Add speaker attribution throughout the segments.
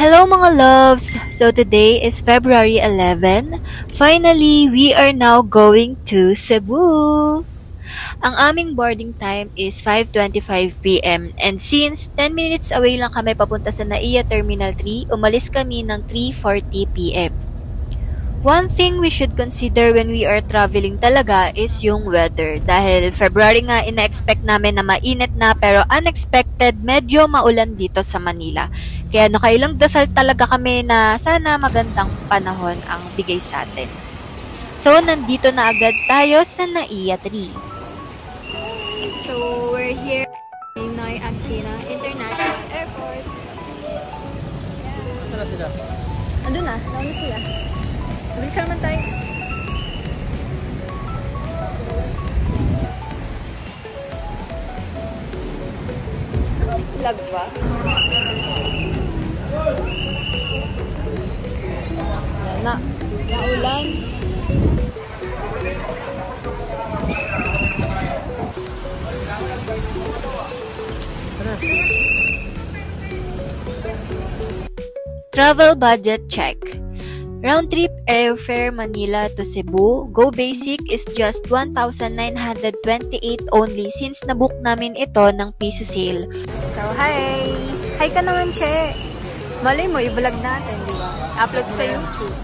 Speaker 1: Hello mga loves! So today is February 11. Finally, we are now going to Cebu! Ang aming boarding time is 5:25 p.m. and since 10 minutes away lang kami papunta sa NAIA Terminal 3, umalis kami ng 3:40 p.m. One thing we should consider when we are traveling talaga is yung weather. Dahil February nga, ina-expect namin na mainit na pero unexpected, medyo maulan dito sa Manila. Kaya nakailang dasal talaga kami na sana magandang panahon ang bigay sa atin. So, nandito na agad tayo sa NAIA 3. So, we're here in Noy Aquino International Airport.
Speaker 2: Saan sila?
Speaker 1: Andun na, nauna sila. Bilisan naman tayo. Lag ba? Yan na. Naulan. Travel budget check. Round trip airfare Manila to Cebu, Go Basic is just 1,928 only since nabook namin ito ng piso sale. So, hi! Hi ka naman, Che! Malay mo, i-vlog natin, di ba? Upload ko sa YouTube.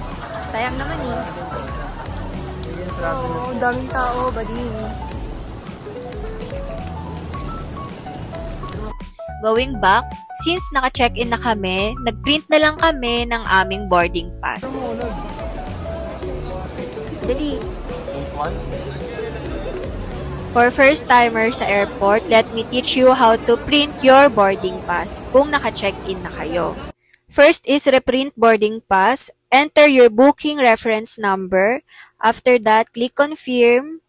Speaker 1: Sayang naman eh. So, daming tao, bading. Going back, since naka-check-in na kami, nag-print na lang kami ng aming boarding pass. Dali. For first-timer sa airport, let me teach you how to print your boarding pass kung naka-check-in na kayo. First is reprint boarding pass. Enter your booking reference number. After that, click confirm.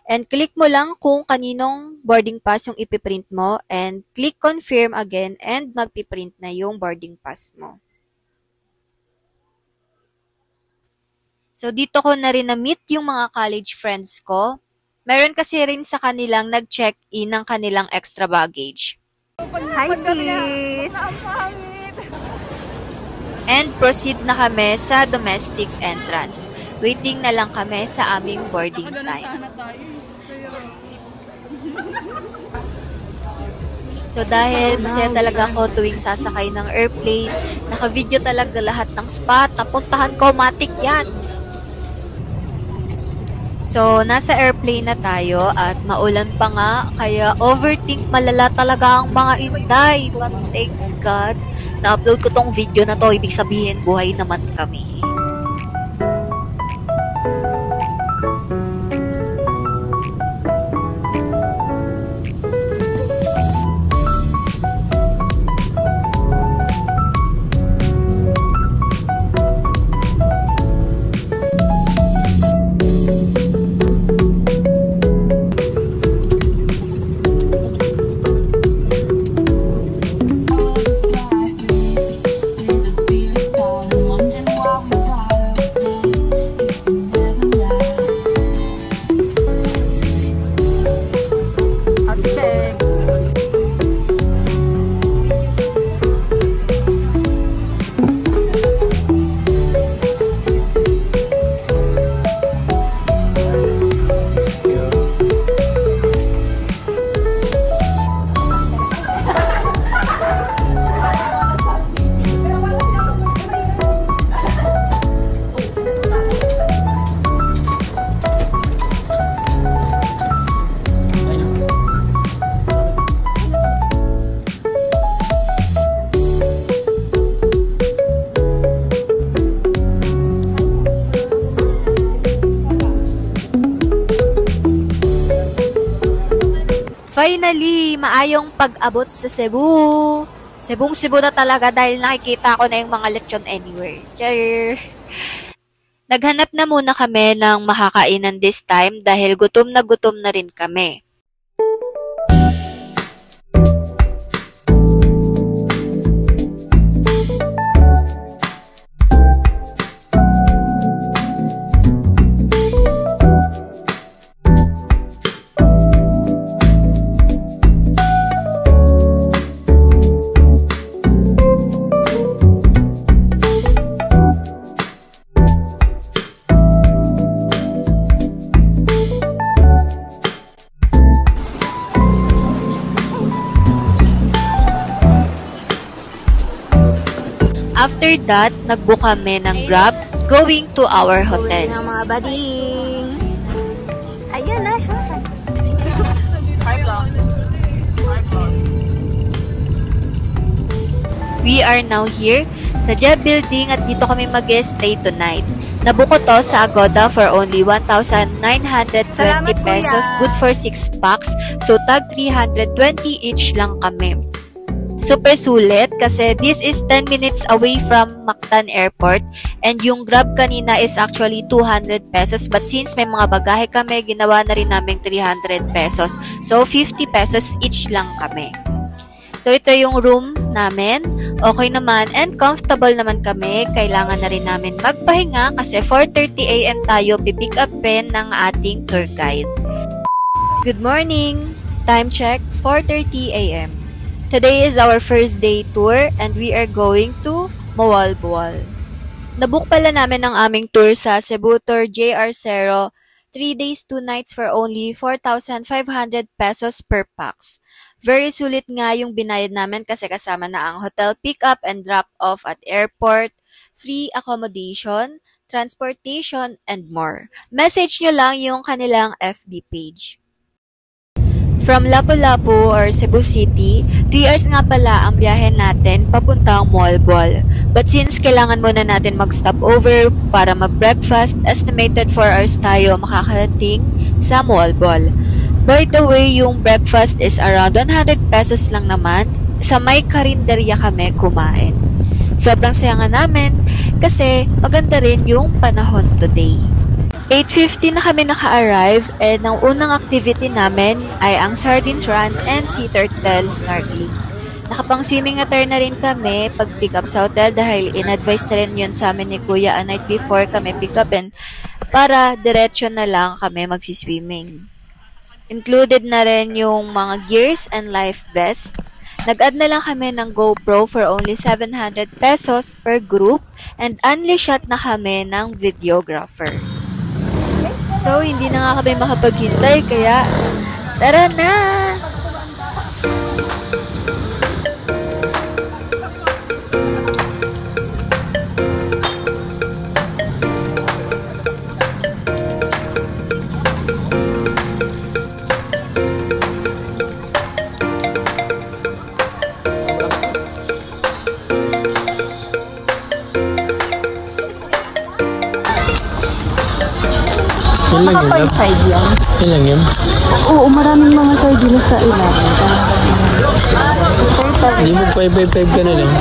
Speaker 1: And click mo lang kung kaninong boarding pass yung ipiprint mo and click confirm again and magpiprint na yung boarding pass mo. So, dito ko na rin na-meet yung mga college friends ko. Meron kasi rin sa kanilang nag-check-in ng kanilang extra baggage. Hi, sis! And proceed na kami sa domestic entrance. Waiting na lang kami sa aming boarding time. So dahil masaya talaga ako tuwing sasakay ng airplane, naka-video talaga lahat ng spot, napuntahan ko, matik yan. So nasa airplane na tayo at maulan pa nga, kaya overthink malala talaga ang mga inday. But thanks God, na-upload ko tong video na to, ibig sabihin buhay naman kami. Finally, maayong pag-abot sa Cebu. Cebu na talaga dahil nakikita ko na yung mga lechon anywhere. Cheer! Naghanap na muna kami ng makakainan this time dahil gutom na rin kami. After that, nag-book kami ng Grab going to our hotel.
Speaker 2: So, mga bading. Ayan na siya.
Speaker 1: We are now here sa Jeb Building at dito kami mag-stay tonight. Nabook ko to sa Agoda for only 1,920 pesos. Good for 6 packs. So, tag 320 each lang kami. Super sulit kasi this is 10 minutes away from Mactan Airport and yung Grab kanina is actually 200 pesos but since may mga bagahe kami, ginawa na rin namin 300 pesos. So, 50 pesos each lang kami. So, ito yung room namin. Okay naman and comfortable naman kami. Kailangan na rin namin magpahinga kasi 4:30 AM tayo pipick upin ng ating tour guide. Good morning! Time check, 4:30 AM. Today is our first day tour and we are going to Mawalboal. Nabook pala namin ang aming tour sa Cebu Tour JR Cerro 3 days 2 nights for only 4,500 pesos per pax. Very sulit nga yung binayad namin kasi kasama na ang hotel pick-up and drop-off at airport, free accommodation, transportation, and more. Message nyo lang yung kanilang FB page. From Lapu-Lapu or Cebu City, 3 hours nga pala ang biyahe natin papuntang Mawalboal. But since kailangan muna natin mag-stop over para mag-breakfast, estimated 4 hours tayo makakarating sa Mawalboal. By the way, yung breakfast is around 100 pesos lang naman. Sa may karinderya kami kumain. Sobrang saya nga namin kasi maganda rin yung panahon today. 8:50 na kami naka-arrive and ang unang activity namin ay ang Sardines Run and Sea Turtle Snorkeling. Nakapang swimming attire na rin kami pag pick up sa hotel dahil in-advise na rin yun sa amin ni Kuya a night before kami pick upin para diretsyo na lang kami magsiswimming. Included na rin yung mga gears and life vest. Nag-add na lang kami ng GoPro for only 700 pesos per group and only shot na kami ng videographer. So, hindi na nga kami makapaghintay, kaya tara na!
Speaker 2: Naka 5 yan.
Speaker 3: Yan lang yun?
Speaker 2: Oo, maraming mga sardines sa ilalim.
Speaker 3: Hindi mo 5 ka na lang.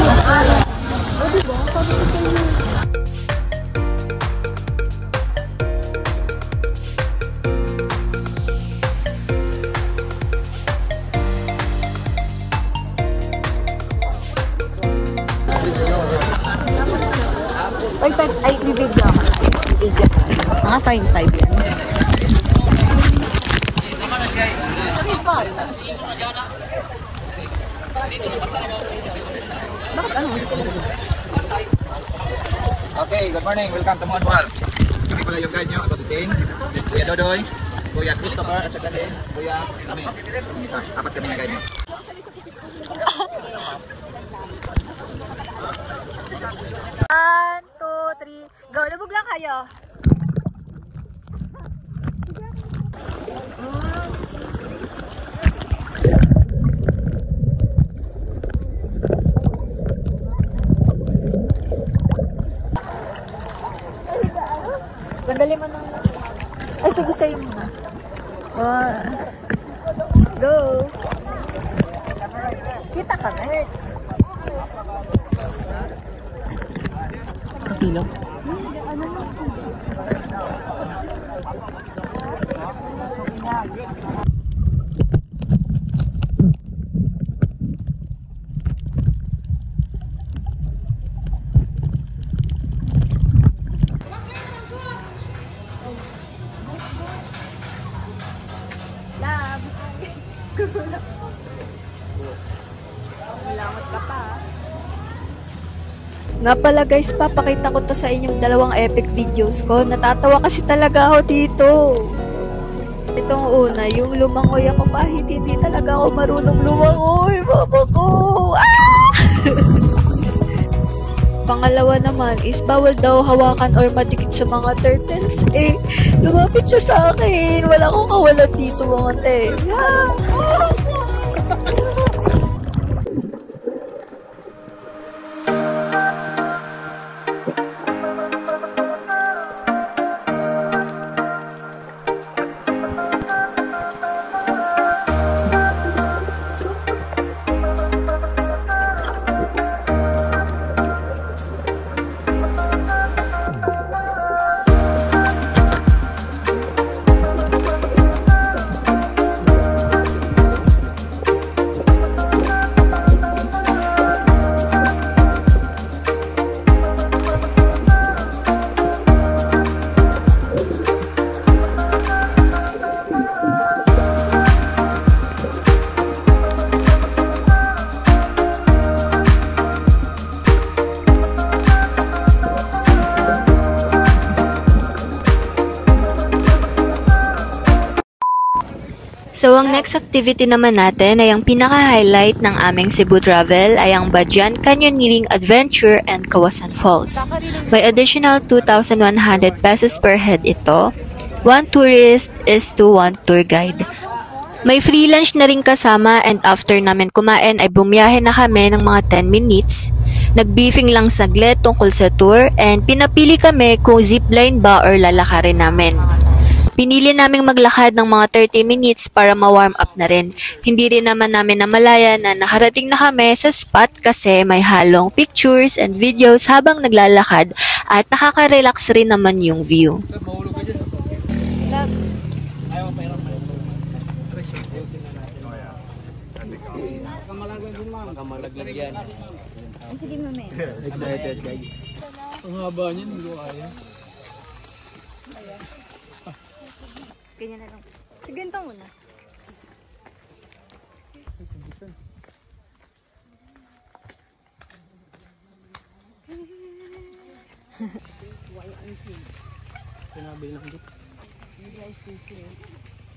Speaker 2: Ay, bibig lang. Mga 5 yan.
Speaker 4: Okay, good morning. Welcome to Mawalboal. Kami pala yung guide nyo. Ako si Ting, Kuya Dodoy, Kuya Christopher, at saka si Kuya kami. Isa, 4 kami na guide nyo.
Speaker 2: 1, 2, 3, go! Labog lang kayo! Sandali mo na. Ay, sige sa'yo muna. Go! Kita ka na.
Speaker 3: Sino?
Speaker 2: Langot ka pa.
Speaker 1: Nga pala guys, papakita ko to sa inyong dalawang epic videos ko. Natatawa kasi talaga ako dito. Itong una, yung lumangoy ako kahit hindi talaga ako marunong lumangoy. Mama ko! Ah! Pangalawa naman is bawal daw hawakan or madikit sa mga turtles. Eh, lumapit siya sa akin. Wala akong kawalan dito mga te. So, ang next activity naman natin ay ang pinaka-highlight ng aming Cebu travel ay ang Badian Canyoneering Adventure and Kawasan Falls. May additional 2,100 pesos per head ito. 1 tourist is to 1 tour guide. May free lunch na rin kasama and after namin kumain ay bumiyahe na kami ng mga 10 minutes. Nag-briefing lang saglit tungkol sa tour and pinapili kami kung zipline ba or lalakarin namin. Pinili naming maglakad ng mga 30 minutes para ma-warm up na rin. Hindi rin naman namin namalayan na nakarating na kami sa spot kasi may halong pictures and videos habang naglalakad at nakaka-relax rin naman yung view.
Speaker 3: Excited guys. Ang haba niyan, hindi ko kaya.
Speaker 1: Ganyan na lang. Sige, ganito muna.
Speaker 3: Pinabili ng books.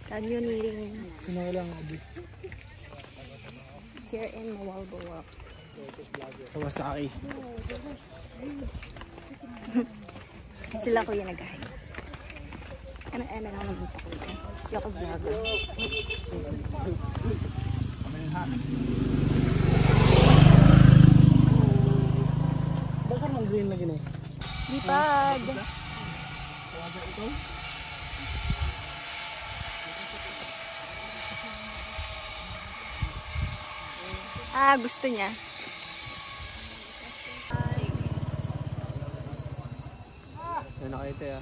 Speaker 1: Canyoneering
Speaker 3: Pinailang ako books.
Speaker 1: here in Mawalbawa.
Speaker 3: Kawasaki.
Speaker 1: Sila ko yung nag-hike. Ano lang naman ito ko. Hindi ako vlogger.
Speaker 3: Bakit ang green lagi na eh?
Speaker 1: Lipad! Ah, gusto niya.
Speaker 3: Yan nakita ya.